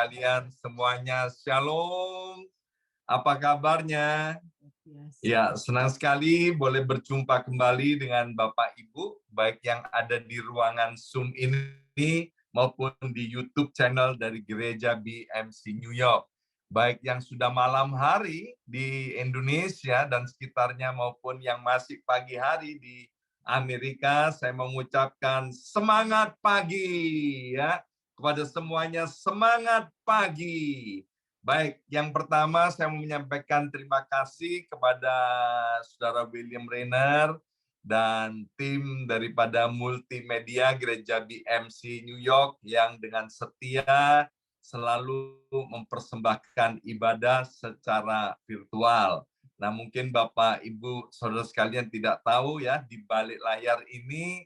sekalian semuanya, Shalom. Apa kabarnya? Ya, senang sekali boleh berjumpa kembali dengan Bapak Ibu, baik yang ada di ruangan Zoom ini maupun di YouTube channel dari Gereja BMC New York. Baik yang sudah malam hari di Indonesia dan sekitarnya maupun yang masih pagi hari di Amerika, saya mengucapkan semangat pagi ya. Kepada semuanya semangat pagi. Baik, yang pertama saya mau menyampaikan terima kasih kepada Saudara William Rainer dan tim daripada multimedia Gereja BMC New York yang dengan setia selalu mempersembahkan ibadah secara virtual. Nah, mungkin Bapak, Ibu, Saudara sekalian tidak tahu ya, di balik layar ini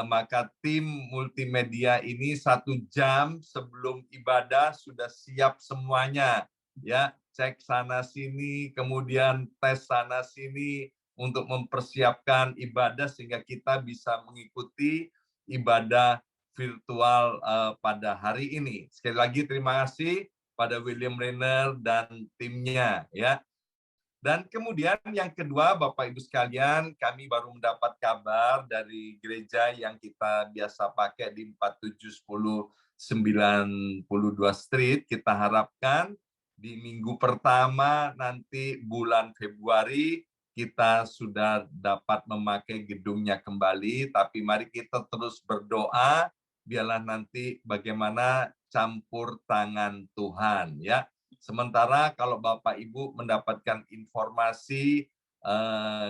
maka tim multimedia ini 1 jam sebelum ibadah sudah siap semuanya, ya, cek sana sini, kemudian tes sana sini untuk mempersiapkan ibadah sehingga kita bisa mengikuti ibadah virtual pada hari ini. Sekali lagi terima kasih pada William Rainer dan timnya, ya. Dan kemudian yang kedua, Bapak Ibu sekalian, kami baru mendapat kabar dari gereja yang kita biasa pakai di 471092 Street. Kita harapkan di minggu pertama nanti bulan Februari kita sudah dapat memakai gedungnya kembali. Tapi mari kita terus berdoa, biarlah nanti bagaimana campur tangan Tuhan, ya. Sementara kalau Bapak Ibu mendapatkan informasi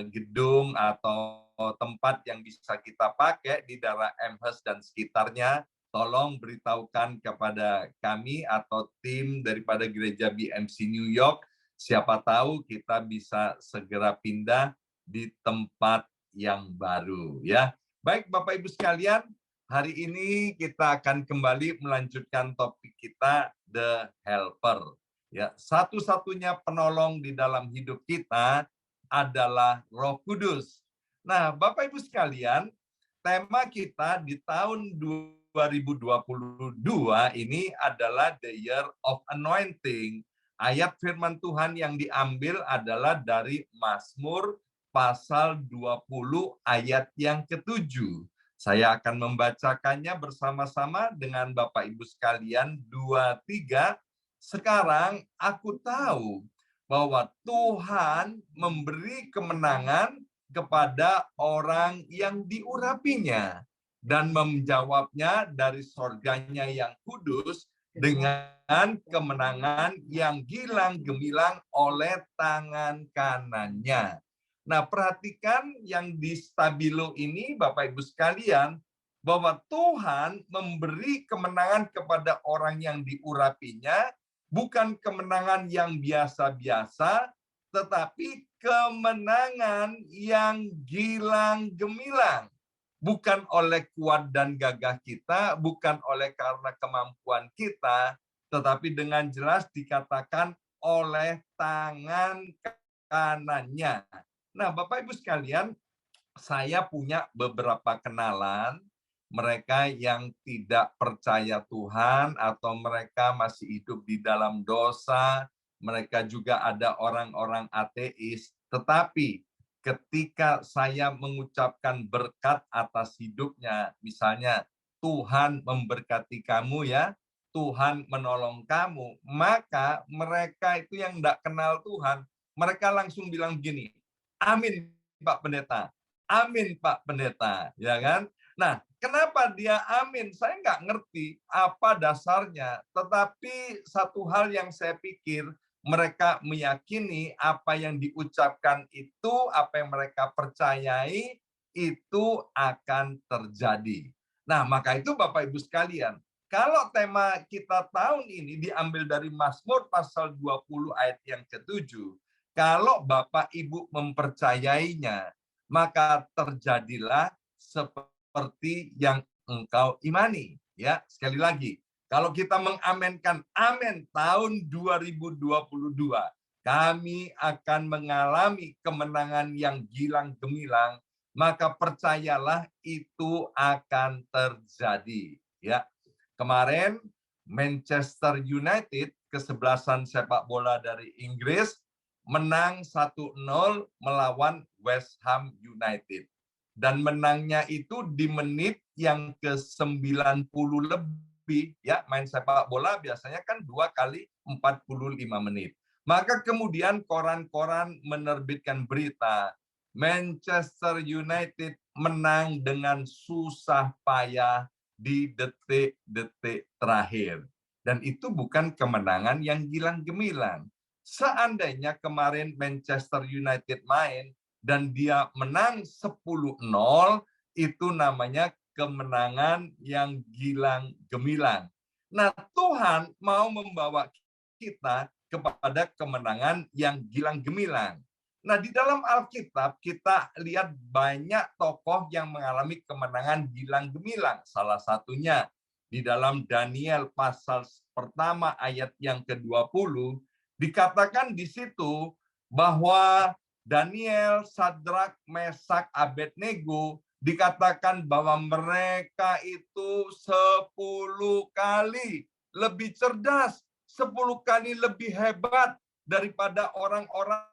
gedung atau tempat yang bisa kita pakai di daerah Amherst dan sekitarnya, tolong beritahukan kepada kami atau tim daripada Gereja BMC New York. Siapa tahu kita bisa segera pindah di tempat yang baru, ya. Baik Bapak Ibu sekalian, hari ini kita akan kembali melanjutkan topik kita, The Helper. Ya, satu-satunya penolong di dalam hidup kita adalah Roh Kudus. Nah, Bapak Ibu sekalian, tema kita di tahun 2022 ini adalah The Year of Anointing. Ayat firman Tuhan yang diambil adalah dari Mazmur pasal 20 ayat yang ke-7. Saya akan membacakannya bersama-sama dengan Bapak Ibu sekalian 2-3. Sekarang aku tahu bahwa Tuhan memberi kemenangan kepada orang yang diurapinya dan menjawabnya dari sorganya yang kudus dengan kemenangan yang gilang gemilang oleh tangan kanannya. Nah, perhatikan yang di stabilo ini, Bapak Ibu sekalian, bahwa Tuhan memberi kemenangan kepada orang yang diurapinya, bukan kemenangan yang biasa-biasa, tetapi kemenangan yang gilang gemilang. Bukan oleh kuat dan gagah kita, bukan oleh karena kemampuan kita, tetapi dengan jelas dikatakan oleh tangan kanannya. Nah, Bapak Ibu sekalian, saya punya beberapa kenalan mereka yang tidak percaya Tuhan atau mereka masih hidup di dalam dosa, mereka juga ada orang-orang ateis. Tetapi ketika saya mengucapkan berkat atas hidupnya, misalnya Tuhan memberkati kamu ya, Tuhan menolong kamu, maka mereka itu yang tidak kenal Tuhan, mereka langsung bilang begini, amin Pak Pendeta, amin Pak Pendeta, ya kan? Nah, kenapa dia amin? Saya nggak ngerti apa dasarnya. Tetapi satu hal yang saya pikir, mereka meyakini apa yang diucapkan itu, apa yang mereka percayai, itu akan terjadi. Nah, maka itu Bapak Ibu sekalian, kalau tema kita tahun ini diambil dari Mazmur pasal 20 ayat yang ke-7, kalau Bapak Ibu mempercayainya, maka terjadilah seperti yang engkau imani. Ya, sekali lagi, kalau kita mengamenkan amin tahun 2022, kami akan mengalami kemenangan yang gilang gemilang, maka percayalah itu akan terjadi. Ya, kemarin Manchester United, kesebelasan sepak bola dari Inggris, menang 1-0 melawan West Ham United. Dan menangnya itu di menit yang ke-90 lebih. Ya, main sepak bola biasanya kan 2 kali 45 menit. Maka kemudian koran-koran menerbitkan berita, Manchester United menang dengan susah payah di detik-detik terakhir. Dan itu bukan kemenangan yang gilang-gemilang. Seandainya kemarin Manchester United main dan dia menang 10-0, itu namanya kemenangan yang gilang-gemilang. Nah, Tuhan mau membawa kita kepada kemenangan yang gilang-gemilang. Nah, di dalam Alkitab kita lihat banyak tokoh yang mengalami kemenangan gilang-gemilang. Salah satunya di dalam Daniel pasal pertama ayat yang ke-20, dikatakan di situ bahwa Daniel, Sadrak, Mesak, Abednego dikatakan bahwa mereka itu 10 kali lebih cerdas, 10 kali lebih hebat daripada orang-orang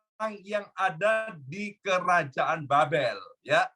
yang ada di kerajaan Babel, ya.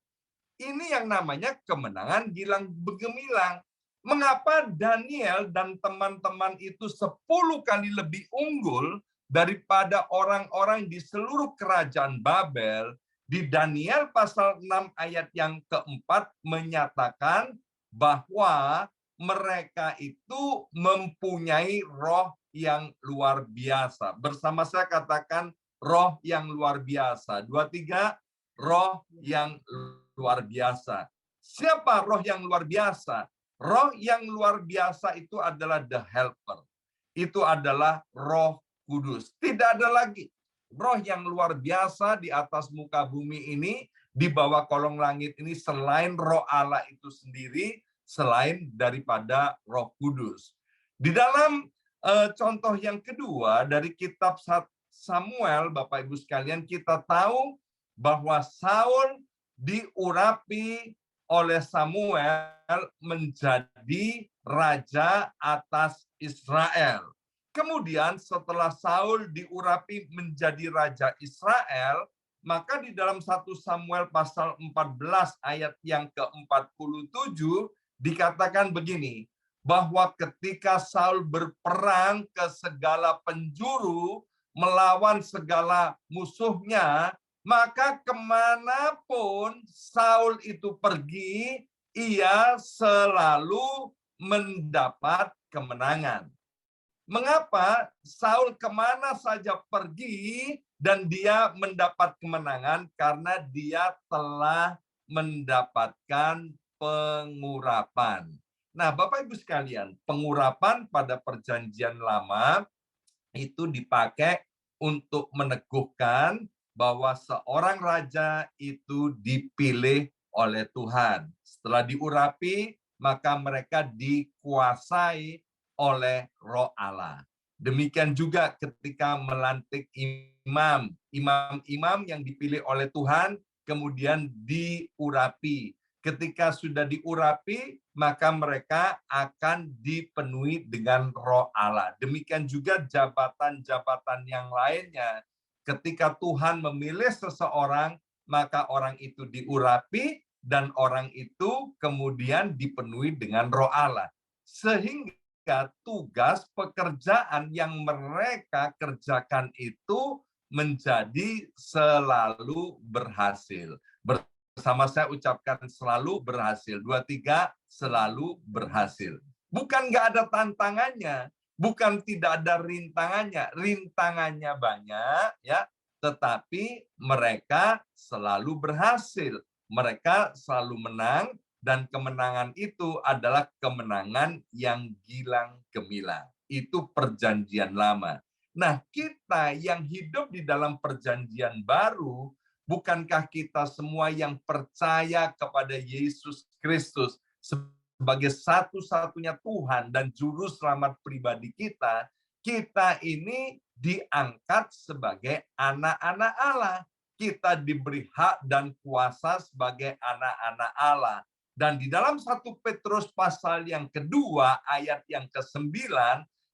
Ini yang namanya kemenangan gilang gemilang. Mengapa Daniel dan teman-teman itu 10 kali lebih unggul daripada orang-orang di seluruh kerajaan Babel? Di Daniel pasal 6 ayat yang keempat menyatakan bahwa mereka itu mempunyai roh yang luar biasa. Bersama saya katakan roh yang luar biasa. 2, 3, roh yang luar biasa. Siapa roh yang luar biasa? Roh yang luar biasa itu adalah the helper. Itu adalah Roh Kudus. Tidak ada lagi roh yang luar biasa di atas muka bumi ini, di bawah kolong langit ini selain Roh Allah itu sendiri, selain daripada Roh Kudus. Di dalam contoh yang kedua dari kitab Samuel, Bapak Ibu sekalian, kita tahu bahwa Saul diurapi oleh Samuel menjadi raja atas Israel. Kemudian setelah Saul diurapi menjadi raja Israel, maka di dalam 1 Samuel pasal 14 ayat yang ke-47 dikatakan begini, bahwa ketika Saul berperang ke segala penjuru, melawan segala musuhnya, maka kemanapun Saul itu pergi, ia selalu mendapat kemenangan. Mengapa Saul kemana saja pergi dan dia mendapat kemenangan? Karena dia telah mendapatkan pengurapan. Nah, Bapak Ibu sekalian, pengurapan pada perjanjian lama itu dipakai untuk meneguhkan bahwa seorang raja itu dipilih oleh Tuhan. Setelah diurapi, maka mereka dikuasai oleh Roh Allah. Demikian juga ketika melantik imam, imam-imam yang dipilih oleh Tuhan kemudian diurapi. Ketika sudah diurapi, maka mereka akan dipenuhi dengan Roh Allah. Demikian juga jabatan-jabatan yang lainnya. Ketika Tuhan memilih seseorang, maka orang itu diurapi dan orang itu kemudian dipenuhi dengan Roh Allah. Sehingga tugas pekerjaan yang mereka kerjakan itu menjadi selalu berhasil. Bersama saya ucapkan selalu berhasil. 2, 3, selalu berhasil. Bukan nggak ada tantangannya, bukan tidak ada rintangannya. Rintangannya banyak, ya, tetapi mereka selalu berhasil. Mereka selalu menang, dan kemenangan itu adalah kemenangan yang gilang gemilang. Itu perjanjian lama. Nah, kita yang hidup di dalam perjanjian baru, bukankah kita semua yang percaya kepada Yesus Kristus sebagai satu-satunya Tuhan dan Juru Selamat pribadi kita, kita ini diangkat sebagai anak-anak Allah. Kita diberi hak dan kuasa sebagai anak-anak Allah. Dan di dalam 1 Petrus pasal yang kedua, ayat yang ke-9,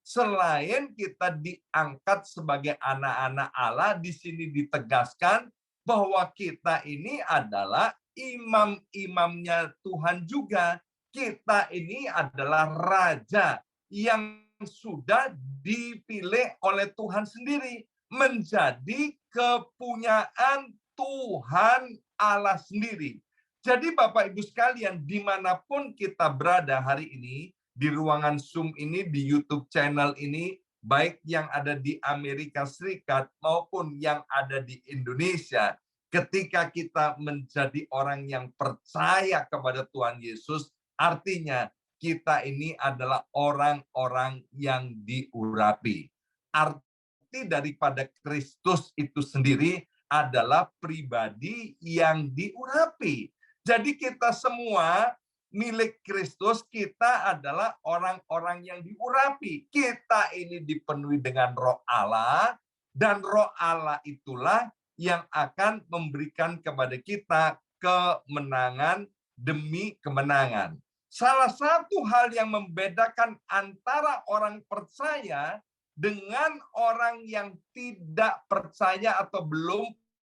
selain kita diangkat sebagai anak-anak Allah, di sini ditegaskan bahwa kita ini adalah imam-imamnya Tuhan juga. Kita ini adalah raja yang sudah dipilih oleh Tuhan sendiri, menjadi kepunyaan Tuhan Allah sendiri. Jadi Bapak Ibu sekalian, dimanapun kita berada hari ini, di ruangan Zoom ini, di YouTube channel ini, baik yang ada di Amerika Serikat maupun yang ada di Indonesia, ketika kita menjadi orang yang percaya kepada Tuhan Yesus, artinya kita ini adalah orang-orang yang diurapi. Arti daripada Kristus itu sendiri adalah pribadi yang diurapi. Jadi kita semua milik Kristus, kita adalah orang-orang yang diurapi. Kita ini dipenuhi dengan Roh Allah, dan Roh Allah itulah yang akan memberikan kepada kita kemenangan demi kemenangan. Salah satu hal yang membedakan antara orang percaya dengan orang yang tidak percaya atau belum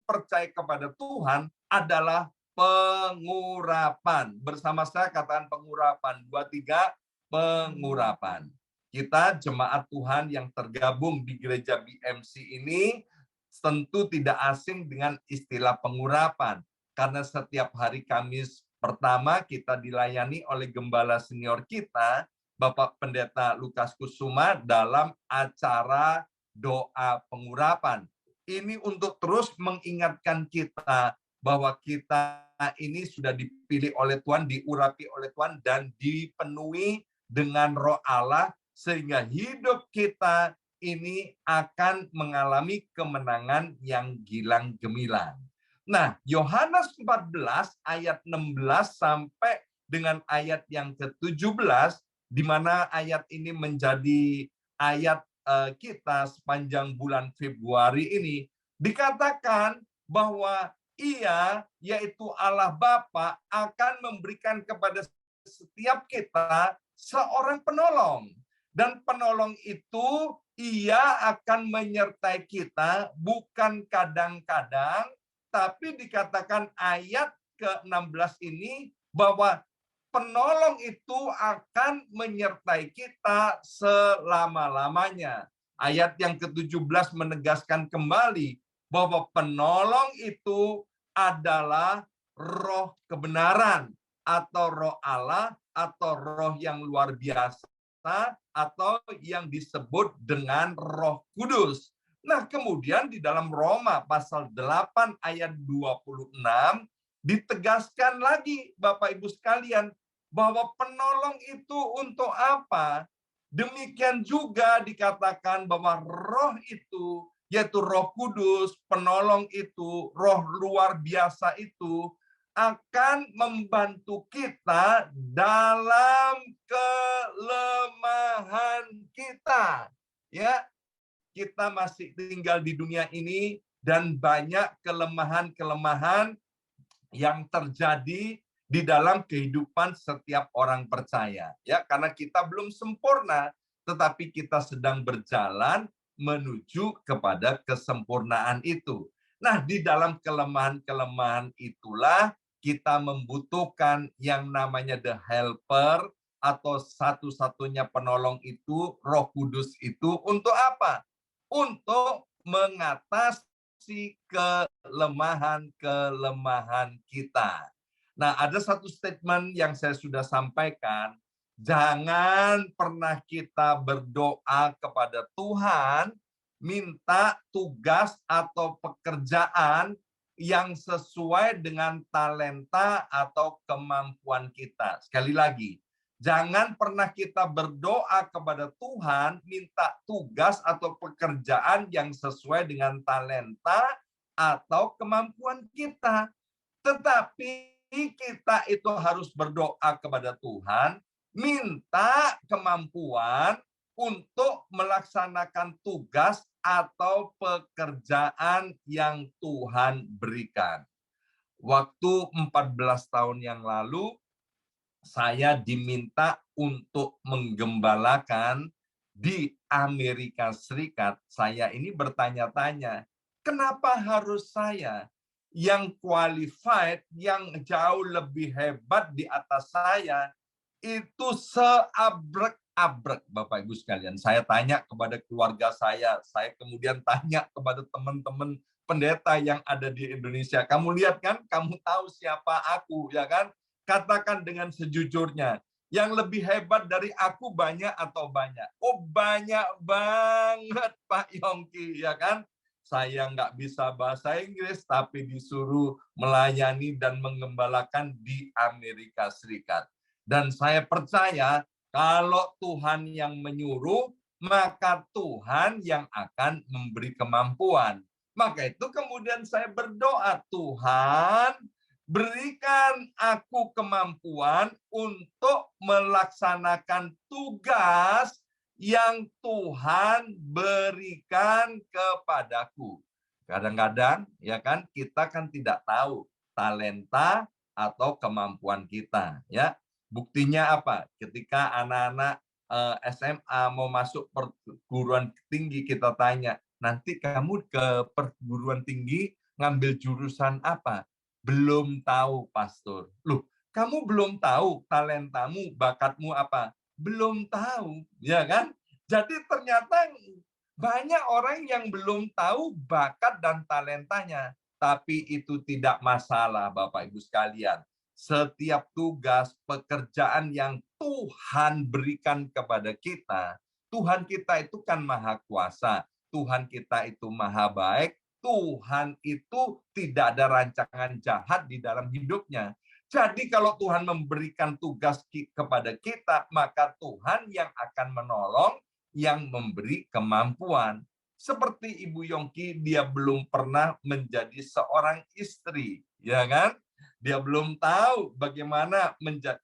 percaya kepada Tuhan adalah pengurapan. Bersama saya katakan pengurapan. 2, 3, pengurapan. Kita jemaat Tuhan yang tergabung di gereja BMC ini tentu tidak asing dengan istilah pengurapan. Karena setiap hari Kamis pertama kita dilayani oleh gembala senior kita, Bapak Pendeta Lukas Kusuma, dalam acara doa pengurapan. Ini untuk terus mengingatkan kita bahwa kita ini sudah dipilih oleh Tuhan, diurapi oleh Tuhan, dan dipenuhi dengan Roh Allah, sehingga hidup kita ini akan mengalami kemenangan yang gilang gemilang. Nah, Yohanes 14 ayat 16 sampai dengan ayat yang ke-17, di mana ayat ini menjadi ayat kita sepanjang bulan Februari ini, dikatakan bahwa Ia, yaitu Allah Bapa, akan memberikan kepada setiap kita seorang penolong. Dan penolong itu Ia akan menyertai kita bukan kadang-kadang, tapi dikatakan ayat ke-16 ini bahwa penolong itu akan menyertai kita selama-lamanya. Ayat yang ke-17 menegaskan kembali bahwa penolong itu adalah Roh kebenaran, atau Roh Allah, atau Roh yang luar biasa, atau yang disebut dengan Roh Kudus. Nah, kemudian di dalam Roma pasal 8 ayat 26 ditegaskan lagi, Bapak Ibu sekalian, bahwa penolong itu untuk apa? Demikian juga dikatakan bahwa Roh itu, yaitu Roh Kudus, penolong itu, Roh luar biasa itu, akan membantu kita dalam kelemahan kita. Ya, kita masih tinggal di dunia ini dan banyak kelemahan-kelemahan yang terjadi di dalam kehidupan setiap orang percaya. Ya, karena kita belum sempurna, tetapi kita sedang berjalan menuju kepada kesempurnaan itu. Nah, di dalam kelemahan-kelemahan itulah kita membutuhkan yang namanya the helper, atau satu-satunya penolong itu, Roh Kudus itu, untuk apa? Untuk mengatasi kelemahan-kelemahan kita. Nah, ada satu statement yang saya sudah sampaikan, jangan pernah kita berdoa kepada Tuhan minta tugas atau pekerjaan yang sesuai dengan talenta atau kemampuan kita. Sekali lagi, jangan pernah kita berdoa kepada Tuhan minta tugas atau pekerjaan yang sesuai dengan talenta atau kemampuan kita. Tetapi kita itu harus berdoa kepada Tuhan, minta kemampuan untuk melaksanakan tugas atau pekerjaan yang Tuhan berikan. Waktu 14 tahun yang lalu, saya diminta untuk menggembalakan di Amerika Serikat. Saya ini bertanya-tanya, kenapa harus saya yang qualified, yang jauh lebih hebat di atas saya, itu seabrek-abrek, Bapak Ibu sekalian. Saya tanya kepada keluarga saya kemudian tanya kepada teman-teman pendeta yang ada di Indonesia. Kamu lihat kan, kamu tahu siapa aku, ya kan? Katakan dengan sejujurnya, yang lebih hebat dari aku banyak atau banyak? Oh, banyak banget, Pak Yongki, ya kan? Saya nggak bisa bahasa Inggris, tapi disuruh melayani dan mengembalakan di Amerika Serikat. Dan saya percaya kalau Tuhan yang menyuruh, maka Tuhan yang akan memberi kemampuan. Maka itu kemudian saya berdoa, Tuhan berikan aku kemampuan untuk melaksanakan tugas yang Tuhan berikan kepadaku. Kadang-kadang ya kan kita kan tidak tahu talenta atau kemampuan kita, ya. Buktinya apa? Ketika anak-anak SMA mau masuk perguruan tinggi, kita tanya, nanti kamu ke perguruan tinggi ngambil jurusan apa? Belum tahu, pastor. Loh, kamu belum tahu talentamu, bakatmu apa? Belum tahu, ya kan? Jadi ternyata banyak orang yang belum tahu bakat dan talentanya. Tapi itu tidak masalah, Bapak Ibu sekalian. Setiap tugas, pekerjaan yang Tuhan berikan kepada kita, Tuhan kita itu kan maha kuasa, Tuhan kita itu maha baik, Tuhan itu tidak ada rancangan jahat di dalam hidupnya. Jadi kalau Tuhan memberikan tugas kepada kita, maka Tuhan yang akan menolong, yang memberi kemampuan. Seperti Ibu Yongki, dia belum pernah menjadi seorang istri, ya kan? Dia belum tahu bagaimana menjadi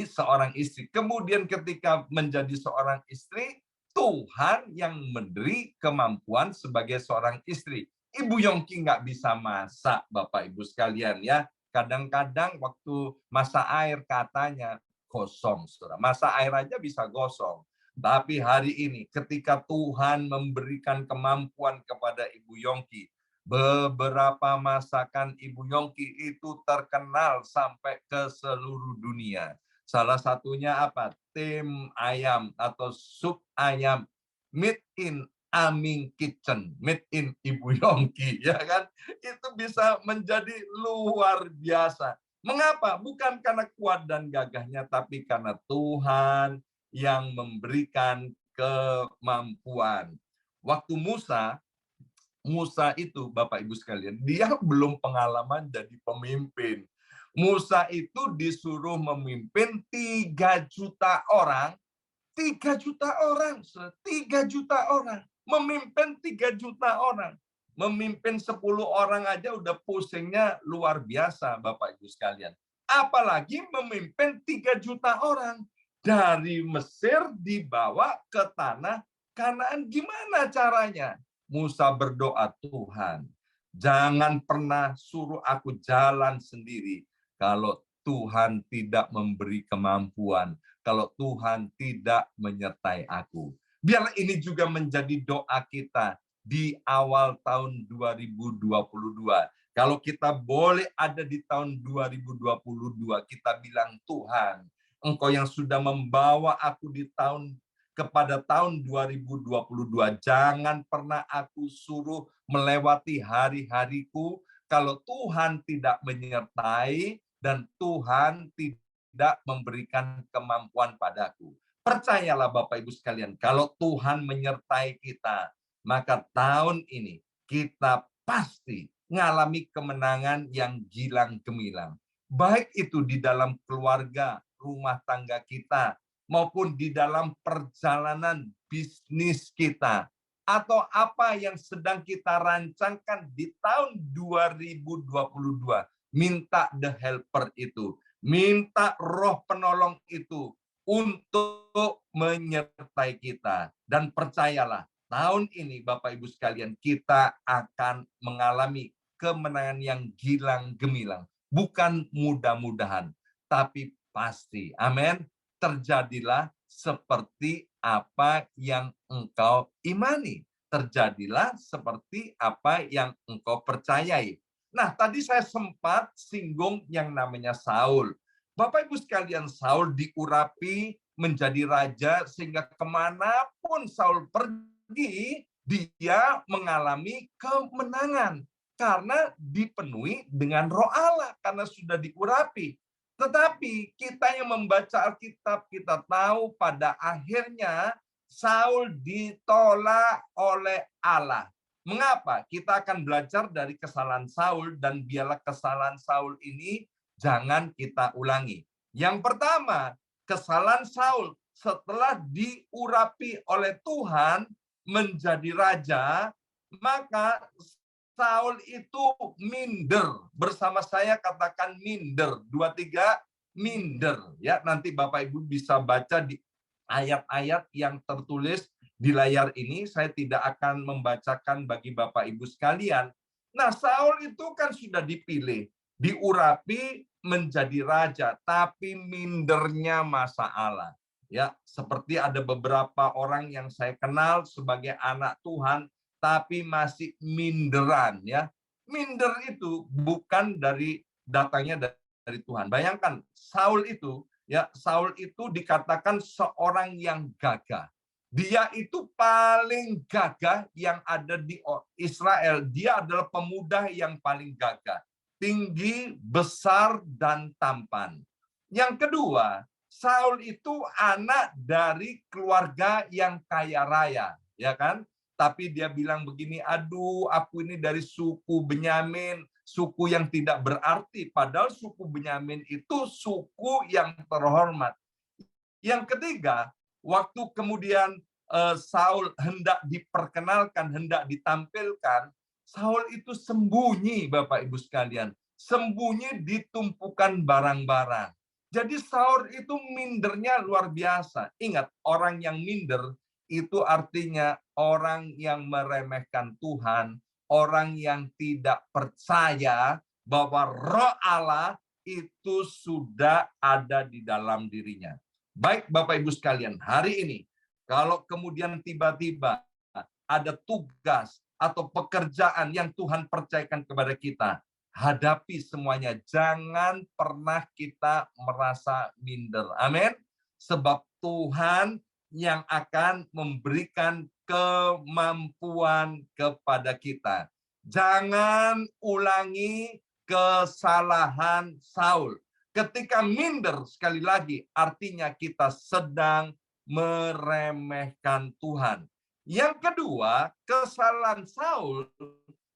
seorang istri. Kemudian ketika menjadi seorang istri, Tuhan yang memberi kemampuan sebagai seorang istri. Ibu Yongki nggak bisa masak, Bapak Ibu sekalian, ya. Kadang-kadang waktu masak air katanya gosong, saudara. Masak air aja bisa gosong. Tapi hari ini ketika Tuhan memberikan kemampuan kepada Ibu Yongki, beberapa masakan Ibu Yongki itu terkenal sampai ke seluruh dunia. Salah satunya apa? Tim ayam atau sup ayam made in Aming Kitchen, made in Ibu Yongki, ya kan? Itu bisa menjadi luar biasa. Mengapa? Bukan karena kuat dan gagahnya, tapi karena Tuhan yang memberikan kemampuan. Waktu Musa itu, Bapak Ibu sekalian, dia belum pengalaman jadi pemimpin. Musa itu disuruh memimpin 3 juta orang, 3 juta orang, 3 juta orang, memimpin 3 juta orang. Memimpin 10 orang aja udah pusingnya luar biasa, Bapak Ibu sekalian. Apalagi memimpin 3 juta orang. Dari Mesir dibawa ke tanah Kanaan. Gimana caranya? Musa berdoa, Tuhan, jangan pernah suruh aku jalan sendiri kalau Tuhan tidak memberi kemampuan, kalau Tuhan tidak menyertai aku. Biarlah ini juga menjadi doa kita di awal tahun 2022. Kalau kita boleh ada di tahun 2022, kita bilang, Tuhan, Engkau yang sudah membawa aku di kepada tahun 2022, jangan pernah aku suruh melewati hari-hariku kalau Tuhan tidak menyertai dan Tuhan tidak memberikan kemampuan padaku. Percayalah Bapak Ibu sekalian, kalau Tuhan menyertai kita, maka tahun ini kita pasti mengalami kemenangan yang gilang gemilang. Baik itu di dalam keluarga, rumah tangga kita, maupun di dalam perjalanan bisnis kita, atau apa yang sedang kita rancangkan di tahun 2022. Minta the helper itu, minta roh penolong itu untuk menyertai kita. Dan percayalah, tahun ini Bapak Ibu sekalian, kita akan mengalami kemenangan yang gilang gemilang. Bukan mudah-mudahan, tapi pasti. Amin. Terjadilah seperti apa yang engkau imani. Terjadilah seperti apa yang engkau percayai. Nah, tadi saya sempat singgung yang namanya Saul. Bapak Ibu sekalian, Saul diurapi menjadi raja sehingga kemanapun Saul pergi, dia mengalami kemenangan karena dipenuhi dengan Roh Allah, karena sudah diurapi. Tetapi kita yang membaca Alkitab, kita tahu pada akhirnya Saul ditolak oleh Allah. Mengapa? Kita akan belajar dari kesalahan Saul, dan biarlah kesalahan Saul ini jangan kita ulangi. Yang pertama, kesalahan Saul setelah diurapi oleh Tuhan menjadi raja, maka Saul itu minder. Bersama saya katakan minder. 2, 3, minder. Ya, nanti Bapak Ibu bisa baca di ayat-ayat yang tertulis di layar ini. Saya tidak akan membacakan bagi Bapak Ibu sekalian. Nah, Saul itu kan sudah dipilih, diurapi menjadi raja, tapi mindernya masalah. Ya, seperti ada beberapa orang yang saya kenal sebagai anak Tuhan, tapi masih minderan, ya. Minder itu bukan datangnya dari Tuhan. Bayangkan Saul itu, ya, Saul itu dikatakan seorang yang gagah. Dia itu paling gagah yang ada di Israel. Dia adalah pemuda yang paling gagah, tinggi, besar, dan tampan. Yang kedua, Saul itu anak dari keluarga yang kaya raya, ya kan? Tapi dia bilang begini, aduh, aku ini dari suku Benyamin, suku yang tidak berarti. Padahal suku Benyamin itu suku yang terhormat. Yang ketiga, waktu kemudian Saul hendak diperkenalkan, hendak ditampilkan, Saul itu sembunyi, Bapak Ibu sekalian. Sembunyi di tumpukan barang-barang. Jadi Saul itu mindernya luar biasa. Ingat, orang yang minder itu artinya orang yang meremehkan Tuhan, orang yang tidak percaya bahwa Roh Allah itu sudah ada di dalam dirinya. Baik Bapak Ibu sekalian, hari ini kalau kemudian tiba-tiba ada tugas atau pekerjaan yang Tuhan percayakan kepada kita, hadapi semuanya. Jangan pernah kita merasa minder. Amin. Sebab Tuhan yang akan memberikan kemampuan kepada kita. Jangan ulangi kesalahan Saul. Ketika minder, sekali lagi, artinya kita sedang meremehkan Tuhan. Yang kedua, kesalahan Saul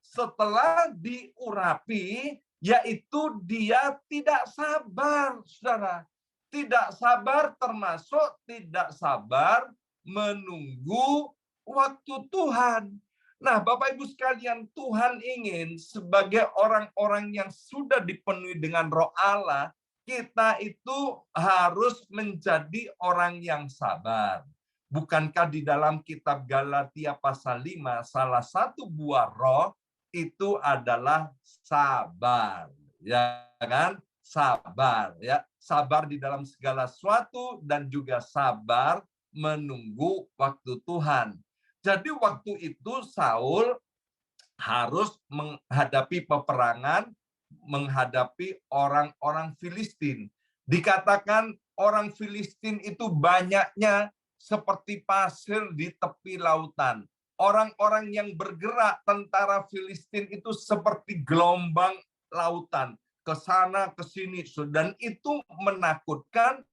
setelah diurapi, yaitu dia tidak sabar, saudara. Tidak sabar, termasuk tidak sabar menunggu waktu Tuhan. Nah, Bapak Ibu sekalian, Tuhan ingin sebagai orang-orang yang sudah dipenuhi dengan Roh Allah, kita itu harus menjadi orang yang sabar. Bukankah di dalam kitab Galatia pasal 5, salah satu buah roh itu adalah sabar, ya kan? Sabar, ya. Sabar di dalam segala sesuatu dan juga sabar menunggu waktu Tuhan. Jadi waktu itu Saul harus menghadapi peperangan, menghadapi orang-orang Filistin. Dikatakan orang Filistin itu banyaknya seperti pasir di tepi lautan. Orang-orang yang bergerak, tentara Filistin itu seperti gelombang lautan, ke sana ke sini, dan itu menakutkan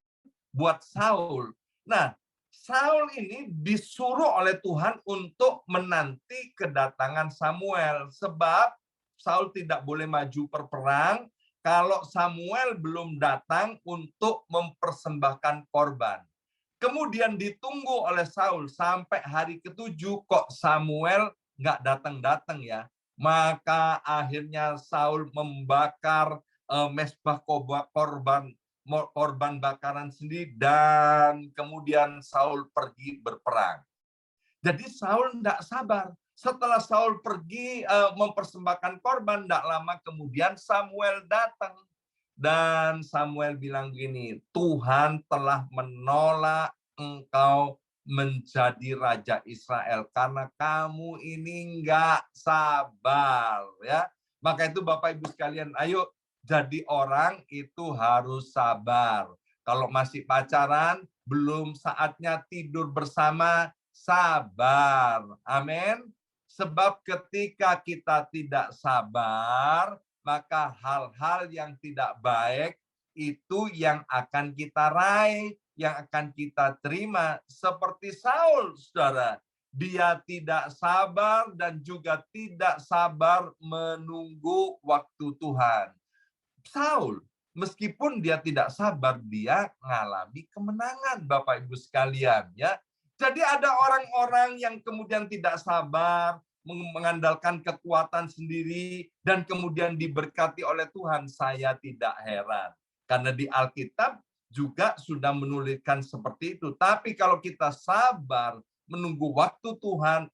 buat Saul. Nah, Saul ini disuruh oleh Tuhan untuk menanti kedatangan Samuel, sebab Saul tidak boleh maju berperang kalau Samuel belum datang untuk mempersembahkan korban. Kemudian ditunggu oleh Saul sampai hari ke-7, kok Samuel nggak datang-datang ya. Maka akhirnya Saul membakar mezbah korban bakaran sendiri, dan kemudian Saul pergi berperang. Jadi Saul tidak sabar. Setelah Saul pergi mempersembahkan korban, tidak lama kemudian Samuel datang. Dan Samuel bilang gini, Tuhan telah menolak engkau menjadi raja Israel karena kamu ini nggak sabar, ya. Maka itu Bapak Ibu sekalian, ayo jadi orang itu harus sabar. Kalau masih pacaran, belum saatnya tidur bersama, sabar. Amin. Sebab ketika kita tidak sabar, maka hal-hal yang tidak baik itu yang akan kita raih, yang akan kita terima. Seperti Saul, saudara. Dia tidak sabar dan juga tidak sabar menunggu waktu Tuhan. Saul, meskipun dia tidak sabar, dia mengalami kemenangan, Bapak Ibu sekalian, ya. Jadi ada orang-orang yang kemudian tidak sabar, mengandalkan kekuatan sendiri, dan kemudian diberkati oleh Tuhan. Saya tidak heran. Karena di Alkitab juga sudah menuliskan seperti itu. Tapi kalau kita sabar, menunggu waktu Tuhan,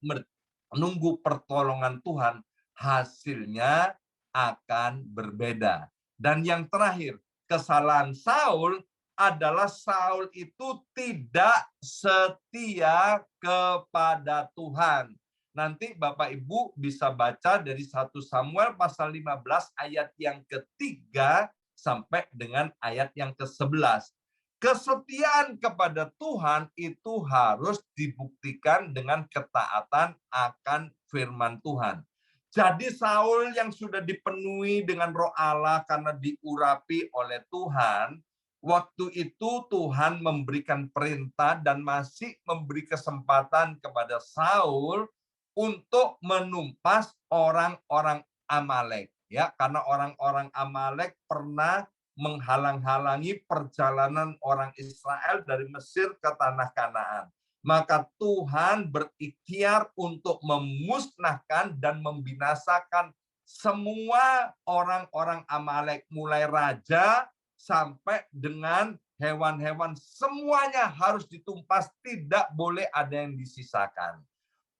menunggu pertolongan Tuhan, hasilnya akan berbeda. Dan yang terakhir, kesalahan Saul adalah Saul itu tidak setia kepada Tuhan. Nanti Bapak Ibu bisa baca dari 1 Samuel pasal 15 ayat yang ketiga sampai dengan ayat yang ke-11. Kesetiaan kepada Tuhan itu harus dibuktikan dengan ketaatan akan firman Tuhan. Jadi Saul yang sudah dipenuhi dengan Roh Allah karena diurapi oleh Tuhan, waktu itu Tuhan memberikan perintah dan masih memberi kesempatan kepada Saul untuk menumpas orang-orang Amalek, ya, karena orang-orang Amalek pernah menghalang-halangi perjalanan orang Israel dari Mesir ke tanah Kanaan. Maka Tuhan berikhtiar untuk memusnahkan dan membinasakan semua orang-orang Amalek, mulai raja sampai dengan hewan-hewan, semuanya harus ditumpas, tidak boleh ada yang disisakan.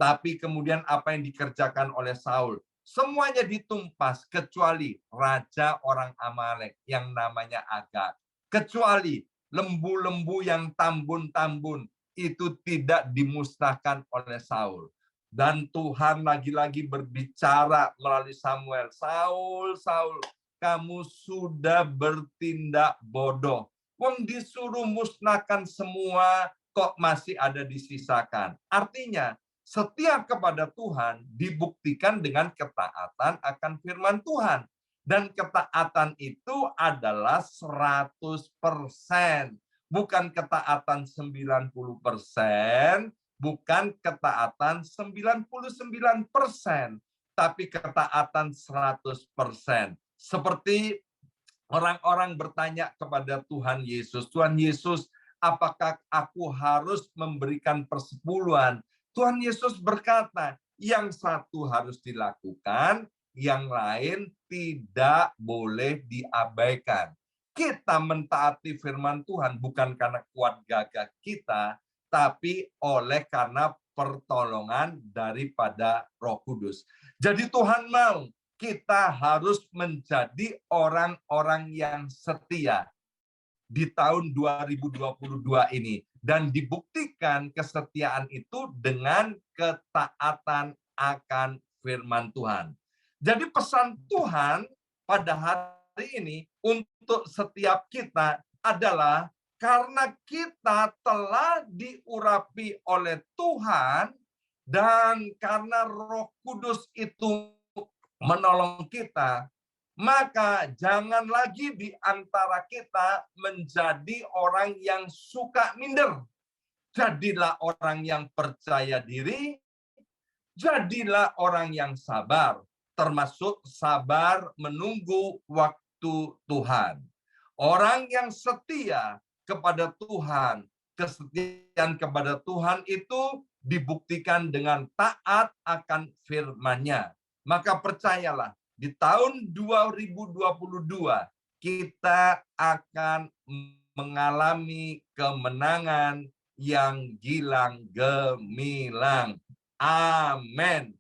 Tapi kemudian apa yang dikerjakan oleh Saul? Semuanya ditumpas kecuali raja orang Amalek yang namanya Agag. Kecuali lembu-lembu yang tambun-tambun itu tidak dimusnahkan oleh Saul. Dan Tuhan lagi-lagi berbicara melalui Samuel. Saul, Saul, kamu sudah bertindak bodoh. Wong disuruh musnahkan semua, kok masih ada disisakan. Artinya, setia kepada Tuhan dibuktikan dengan ketaatan akan firman Tuhan. Dan ketaatan itu adalah 100%. Bukan ketaatan 90%, bukan ketaatan 99%, tapi ketaatan 100%. Seperti orang-orang bertanya kepada Tuhan Yesus, Tuhan Yesus, apakah aku harus memberikan persepuluhan? Tuhan Yesus berkata, yang satu harus dilakukan, yang lain tidak boleh diabaikan. Kita mentaati firman Tuhan bukan karena kuat gagah kita, tapi oleh karena pertolongan daripada Roh Kudus. Jadi Tuhan mau kita harus menjadi orang-orang yang setia di tahun 2022 ini. Dan dibuktikan kesetiaan itu dengan ketaatan akan firman Tuhan. Jadi pesan Tuhan pada hari ini untuk setiap kita adalah karena kita telah diurapi oleh Tuhan dan karena Roh Kudus itu menolong kita, maka jangan lagi di antara kita menjadi orang yang suka minder. Jadilah orang yang percaya diri, jadilah orang yang sabar, termasuk sabar menunggu waktu Tuhan. Orang yang setia kepada Tuhan, kesetiaan kepada Tuhan itu dibuktikan dengan taat akan firman-Nya. Maka percayalah, di tahun 2022 kita akan mengalami kemenangan yang gilang gemilang. Amin.